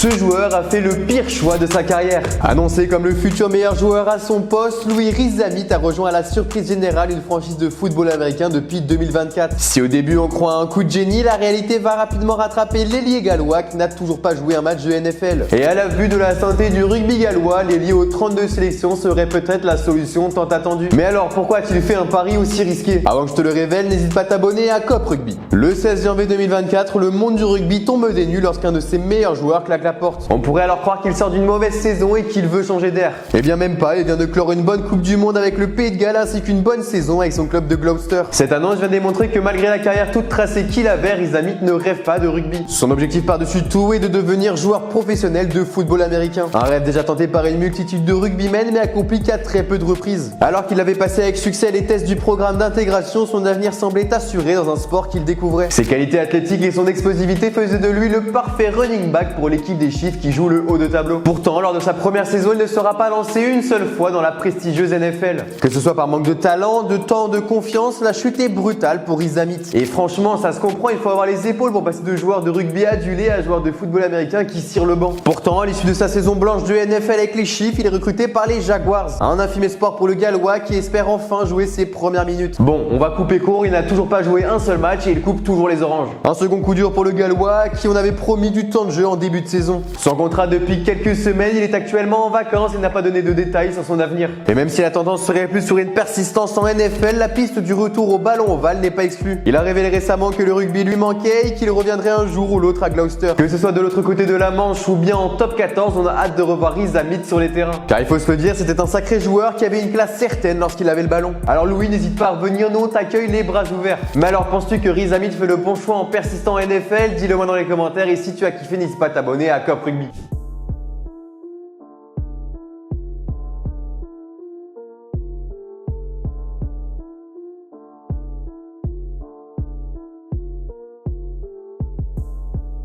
Ce joueur a fait le pire choix de sa carrière. Annoncé comme le futur meilleur joueur à son poste, Louis Rizamit a rejoint à la surprise générale une franchise de football américain depuis 2024. Si au début on croit à un coup de génie, la réalité va rapidement rattraper l'ailier gallois qui n'a toujours pas joué un match de NFL. Et à la vue de la santé du rugby gallois, l'ailier aux 32 sélections serait peut-être la solution tant attendue. Mais alors pourquoi a-t-il fait un pari aussi risqué? Avant que je te le révèle, n'hésite pas à t'abonner à Cop Rugby. Le 16 janvier 2024, le monde du rugby tombe des nues lorsqu'un de ses meilleurs joueurs claque la porte. On pourrait alors croire qu'il sort d'une mauvaise saison et qu'il veut changer d'air. Eh bien même pas, il vient de clore une bonne Coupe du Monde avec le Pays de Galles ainsi qu'une bonne saison avec son club de Gloucester. Cette annonce vient démontrer que malgré la carrière toute tracée qu'il avait, Rizamit ne rêve pas de rugby. Son objectif par-dessus tout est de devenir joueur professionnel de football américain. Un rêve déjà tenté par une multitude de rugbymen mais accompli qu'à très peu de reprises. Alors qu'il avait passé avec succès les tests du programme d'intégration, son avenir semblait assuré dans un sport qu'il découvrait. Ses qualités athlétiques et son explosivité faisaient de lui le parfait running back pour l'équipe des Chiefs qui joue le haut de tableau. Pourtant, lors de sa première saison, il ne sera pas lancé une seule fois dans la prestigieuse NFL. Que ce soit par manque de talent, de temps, de confiance, la chute est brutale pour Rizamit. Et franchement, ça se comprend, il faut avoir les épaules pour passer de joueur de rugby adulé à joueur de football américain qui cire le banc. Pourtant, à l'issue de sa saison blanche de NFL avec les Chiefs, il est recruté par les Jaguars. Un infime espoir pour le Gallois qui espère enfin jouer ses premières minutes. Bon, on va couper court, il n'a toujours pas joué un seul match et il coupe toujours les oranges. Un second coup dur pour le Gallois à qui on avait promis du temps de jeu en début de saison. Sans contrat depuis quelques semaines, il est actuellement en vacances et n'a pas donné de détails sur son avenir. Et même si la tendance serait plus sur une persistance en NFL, la piste du retour au ballon ovale n'est pas exclue. Il a révélé récemment que le rugby lui manquait et qu'il reviendrait un jour ou l'autre à Gloucester. Que ce soit de l'autre côté de la Manche ou bien en top 14, on a hâte de revoir Rizamit sur les terrains. Car il faut se le dire, c'était un sacré joueur qui avait une classe certaine lorsqu'il avait le ballon. Alors Louis, n'hésite pas à revenir, nous on t'accueille les bras ouverts. Mais alors penses-tu que Rizamit fait le bon choix en persistant en NFL? Dis-le moi dans les commentaires et si tu as kiffé, n'hésite pas à t'abonner à Cop Rugby.